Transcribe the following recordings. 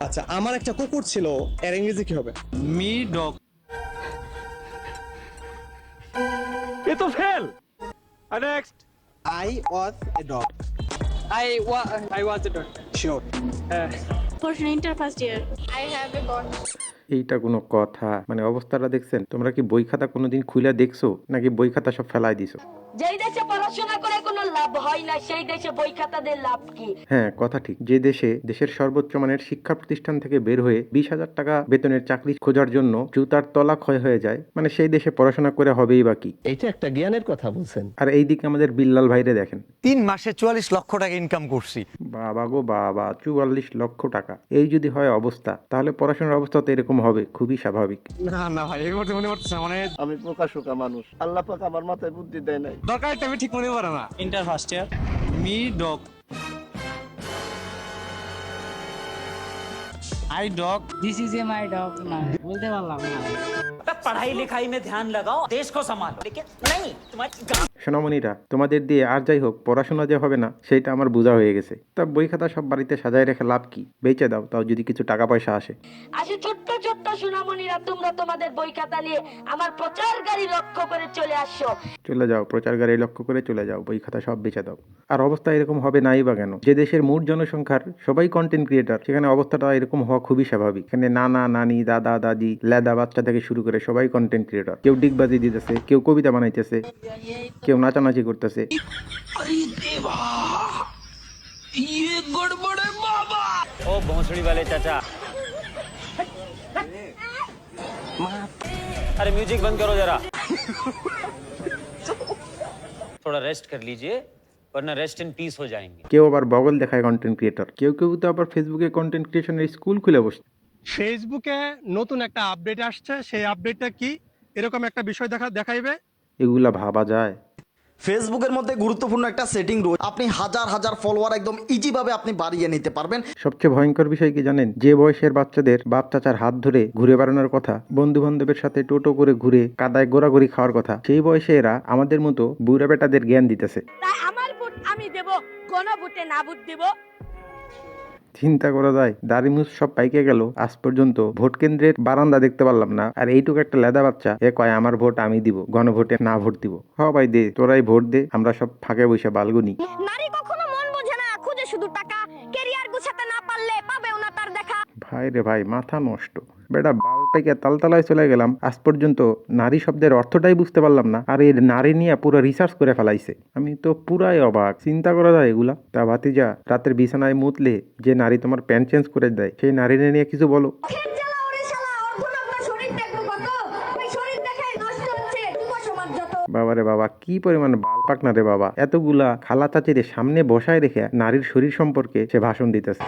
আচ্ছা, আমার একটা কুকুর ছিল, এর ইংরেজি কি হবে? मी डॉग। ये तो fail. Next. I was a dog. I was a dog। Sure. For inter first year, I have a bond. এইটা কোনো কথা? মানে অবস্থাটা দেখছেন? তোমরা কি বই খাতা কোনোদিন খুলে দেখছো নাকি বই খাতা সব ফেলাই দিছো? যেই দেশে পড়াশোনা করে কোনো লাভ হয় না সেই দেশে বই খাতাদের লাভ কি? হ্যাঁ, কথা ঠিক। যে দেশে দেশের সর্বোচ্চ মানের শিক্ষা প্রতিষ্ঠান থেকে বের হয়ে 20,000 টাকা বেতনের চাকরি খোঁজার জন্য জুতার তলা ক্ষয় হয়ে যায়, মানে সেই দেশে পড়াশোনা করে হবেই বা কি? এইটা একটা জ্ঞানের কথা বলছেন। আর এইদিকে আমাদের বিল্লাল ভাইরে দেখেন, 3 মাসে 44 লক্ষ টাকা ইনকাম করছি। বাবা গো বাবা, 44 লক্ষ টাকা! এই যদি হয় অবস্থা, তাহলে পড়াশোনার অবস্থা তো এরকম হবে, খুবই স্বাভাবিক। না না ভাই, এই মুহূর্তে মনে পড়তেছে মানে আমি প্রকাশকা মানুষ, আল্লাহ পাক আমার মাথায় বুদ্ধি দেয় নাই। দরকার একটা আমি ঠিক মনে পড়ে না। Inter first year, me dog. I dog. This is a my dog ना বলতে পারলাম না। पढ़ाई लिखाई में ध्यान लगाओ, देश को संभालो, लेकिन नहीं तुम्हारी সোনামণিরা, তোমাদের দিয়ে আর যাই হোক পড়াশোনা যে হবে না সেটা আমার বোঝা হয়ে গেছে। তা বই খাতা সব বাড়িতে সাজায় রেখে লাভ কি? বেচে দাও, তাও যদি কিছু টাকা পয়সা আসে। আসে ছোট্ট ছোট্ট সোনামণিরা, তোমরা তোমাদের বই খাতা নিয়ে আমার প্রচার গাড়ি লক্ষ্য করে চলে আসো। চলে যাও, প্রচার গাড়ি লক্ষ্য করে চলে যাও, বই খাতা সব বেচে দাও। আর অবস্থা এরকম হবে নাই বা কেন? যে দেশের মোট জনসংখ্যার সবাই কন্টেন্ট ক্রিয়েটার, সেখানে অবস্থাটা এরকম হওয়া খুবই স্বাভাবিক। এখানে নানা নানি দাদা দাদি লেদা বাচ্চা থেকে শুরু করে সবাই কন্টেন্ট ক্রিয়েটার। কেউ ডিগবাজি দিতেছে, কেউ কবিতা বানাইতেছে, কেউ নাচানাচি করতেছে। ও भोसड़ी वाले चाचा, अरे म्यूजिक बंद करो जरा। थोड़ा रेस्ट कर लीजिए वरना रेस्ट इन पीस हो जाएंगे। কেউ আবার বগল দেখায় কন্টেন্ট ক্রিয়েটর, কেউ কেউ তো আবার ফেসবুকে কন্টেন্ট ক্রিয়েশনের স্কুল খুলে বসছে। ফেসবুকে নতুন একটা আপডেট আসছে, সেই আপডেটটা কি এরকম একটা বিষয় দেখাইবে। এগুলা ভাবা যায়? ফেসবুকের মধ্যে গুরুত্বপূর্ণ একটা সেটিং রয়েছে, আপনি হাজার হাজার ফলোয়ার একদম ইজি ভাবে আপনি বাড়িয়ে নিতে পারবেন। সবচেয়ে ভয়ঙ্কর বিষয় কি জানেন? যে বয়সের বাচ্চাদের বাপ চাচার হাত ধরে ঘুরে বেড়ানোর কথা, বন্ধু বান্ধবের সাথে টোটো করে ঘুরে কাদায় গোড়াগড়ি খাওয়ার কথা, সেই বয়সে এরা আমাদের মতো বুড়া বেটাদের জ্ঞান দিতেছে। তাই আমার ভোট আমি দেব, কোন ভোটে না ভোট দেব? চিন্তা করা যায়, দাড়ি মুছ সব পাইকে গেল, আজ পর্যন্ত ভোট কেন্দ্রের বারান্দা দেখতে পারলাম না। আর এইটুকু একটা লেদা বাচ্চা এ কয় আমার ভোট আমি দিব, গণভোটে না ভোট দিব। ভাই দে, তোরাই ভোট দে, আমরা সব ফাঁকে বসে বালগুনি। নারী কখনো মন বোঝে না, খুঁজে শুধু টাকা, ক্যারিয়ার গুছাতে না পারলে পাবেও না তার দেখা। ভাই রে ভাই, মাথা নষ্ট বেটা। বাল পাইকে তালতলায় চলে গেলাম, আজ পর্যন্ত নারী শব্দের অর্থটাই বুঝতে পারলাম না, আর এই নারী নিয়ে পুরো রিসার্চ করে ফেলাইছে। আমি তো পুরাই অবাক। চিন্তা করা যায় এগুলা? তা ভাতিজা, রাতের বিছানায় মুতলে যে নারী তোমার প্যান্ট চেঞ্জ করে দেয়, সেই নারী নিয়ে কিছু বলো। বাবারে বাবা, কি পরিমাণ বাল পাকনা রে বাবা! এতগুলা খালা চাচিদের সামনে বসায় রেখে নারীর শরীর সম্পর্কে সে ভাষণ দিতেছে।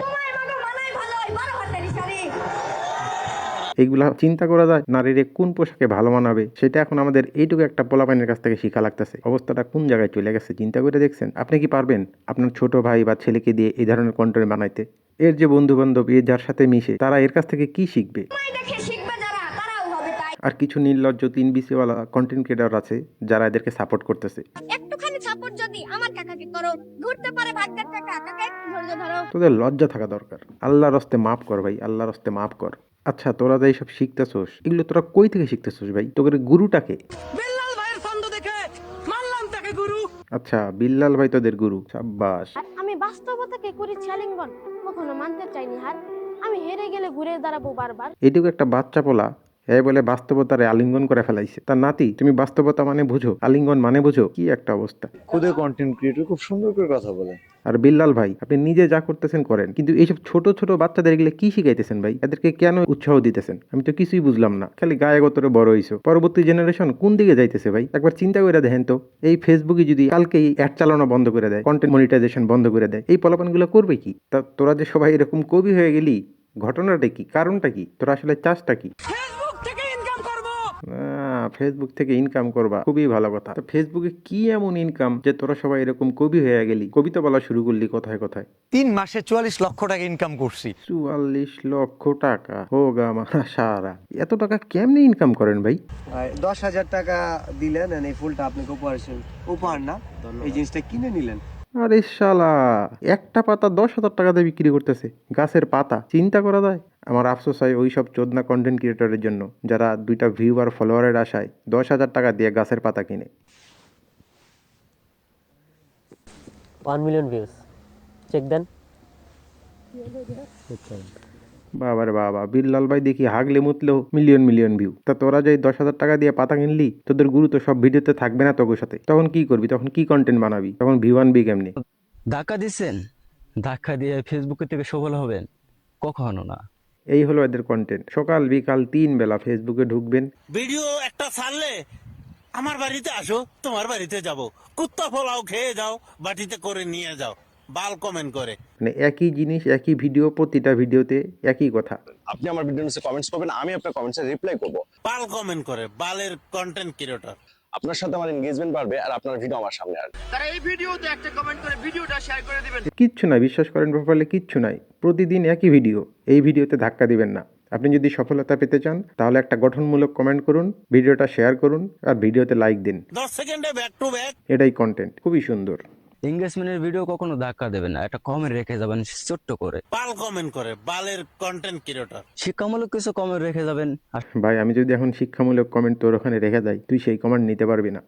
এইগুলা চিন্তা করা যায়? নারীর কোন পোশাকে ভালো মানাবে সেটা এখন আমাদের এইটুকু একটা পোলাপাইনের কাছ থেকে শিখা লাগতেছে। অবস্থাটা কোন জায়গায় চলে গেছে চিন্তা করে দেখছেন? আপনি কি পারবেন আপনার ছোট ভাই বা ছেলেকে দিয়ে এই ধরনের কন্টেন্ট বানাইতে? এর যে বন্ধু বান্ধব এর যার সাথে মিশে, তারা এর কাছ থেকে কি শিখবে? আর কিছু নির্লজ্জ 3 বিসিওয়ালা কন্টেন্ট ক্রিয়েটর আছে যারা এদেরকে সাপোর্ট করতেছে। একটুখানি সাপোর্ট যদি আমার কাকাকে করো, ঘুরতে পারে ভাগ্যের টাকা, কাকা একটু ধৈর্য ধরো। তোদের লজ্জা থাকা দরকার। আল্লাহর রাস্তে মাফ কর ভাই, আল্লাহর রাস্তে মাফ কর। আচ্ছা, তোরা যে এইসব শিখতেছোস, এগুলো তোরা কই থেকে শিখতেছোস ভাই? তোদের গুরুটাকে? বিল্লাল ভাইয়ের ছন্দ দেখে মানলাম তাকে গুরু। আচ্ছা, বিল্লাল ভাই তোদের গুরু, সাব্বাস। আমি বাস্তবতাকে করেছি আলিঙ্গন, কখনো মানতে চাইনি হার। আমি হেরে গেলে ঘুরে দাঁড়াবো বারবার। এইটুকু একটা বাচ্চা পোলা বলে বাস্তবতারে আলিঙ্গন করে ফেলাইছে। তার নাতি, তুমি বাস্তবতা মানে বুঝো, আলিঙ্গন মানে বুঝো? কি একটা অবস্থা! খুদে কন্টেন্ট ক্রিয়েটর খুব সুন্দর করে কথা বলে। আর বিল্লাল ভাই, আপনি নিজে যা করতেছেন করেন, কিন্তু এইসব ছোট ছোট বাচ্চাদের এগুলো কি শিখাইতেছেন ভাই? এদেরকে কেন উৎসাহ দিতেছেন? আমি তো কিছুই বুঝলাম না। খালি গায়ে গতরে বড় হইছো, পরবর্তী জেনারেশন কোন দিকে যাইতেছে ভাই? একবার চিন্তা করে দেখেন তো। এই ফেসবুকে যদি কালকেই অ্যাড চালানো বন্ধ করে দেয়, কন্টেন্ট মনিটাইজেশন বন্ধ করে দেয়, এই পোলাপানগুলো করবে কি? তা তোরা যে সবাই এরকম কবি হয়ে গেলি, ঘটনাটা কি? কারণটা কি? তোরা আসলে চাষটা কি? ফেসবুক থেকে ইনকাম করবা, খুবই ভালো কথা। তো ফেসবুকে কি এমন ইনকাম যে তোরা সবাই এরকম কবি হয়ে গেলি, কবিতা বলা শুরু করলি কথায় কথায়? 3 মাসে 44 লক্ষ টাকা ইনকাম করছি। 44 লক্ষ টাকা? হোগা মাশাআল্লাহ! এত টাকা কেমনে ইনকাম করেন ভাই? 10,000 টাকা দিলেন, এই ফুলটা আপনাকে উপহার না, এই জিনিসটা কিনে নিলেন। আরে শালা, একটা পাতা 10,000 টাকা দিয়ে বিক্রি করতেছে, গাছের পাতা! চিন্তা করা যায়? আমার আফসোস হয় ওই সব চোদনা কন্টেন্ট ক্রিয়েটরের জন্য যারা 2টা ভিউ আর ফলোয়ারের আশায় 10,000 টাকা দিয়ে গাছের পাতা কিনে। 1 million views. Check then. বাবারে বাবা, বিল্লাল ভাই দেখি হাগলে মুতলেও মিলিয়ন মিলিয়ন ভিউ। তা তোরা যে 10,000 টাকা দিয়ে পাতা কিনলি, তোদের গুরু তো সব ভিডিওতে থাকবে না তোর সাথে, তখন কি করবি? তখন কি কন্টেন্ট বানাবি? তখন ভিউ আনবি কেমনি? ধাক্কা দিচ্ছেন, ধাক্কা দিয়ে ফেসবুকে থেকে সফল হবেন? কখনো না। এই হলো এদের কন্টেন্ট। সকাল বিকাল 3 বেলা ফেসবুকে ঢুকবেন, ভিডিও একটা ছাড়লে আমার বাড়িতে আসো, তোমার বাড়িতে যাব, কুত্তা পোলাও খেয়ে যাও, বাটিতে করে নিয়ে যাও, বাল কমেন্ট করে। মানে একই জিনিস একই ভিডিও, প্রতিটা ভিডিওতে একই কথা। আপনি আমার ভিডিওর নিচে কমেন্টস করবেন, আমি আপনার কমেন্টসে রিপ্লাই করব। বাল কমেন্ট করে, বালের কন্টেন্ট ক্রিয়েটর। আপনার সাথে আমার এনগেজমেন্ট বাড়বে আর আপনার ভিডিও আমার সামনে আসবে। কিচ্ছু নাই, বিশ্বাস করেন প্রপারলি কিচ্ছু নাই। প্রতিদিন একই ভিডিও, এই ভিডিওতে ধাক্কা দিবেন না। আপনি যদি সফলতা পেতে চান তাহলে একটা গঠনমূলক কমেন্ট করুন, ভিডিওটা শেয়ার করুন আর ভিডিওতে লাইক দিন। 10 সেকেন্ডে ব্যাক টু ব্যাক। এটাই কন্টেন্ট, খুবই সুন্দর। এঙ্গেজমেন্টের ভিডিও কখনো ধাক্কা দেবেন না, একটা কমেন্ট রেখে যাবেন ছোট্ট করে। বাল কমেন্ট করে, বালের কন্টেন্ট ক্রিয়েটর। শিক্ষামূলক কিছু কমেন্ট রেখে যাবেন। ভাই আমি যদি এখন শিক্ষামূলক কমেন্ট তোর ওখানে রেখে যাই, তুই সেই কমেন্ট নিতে পারবি না।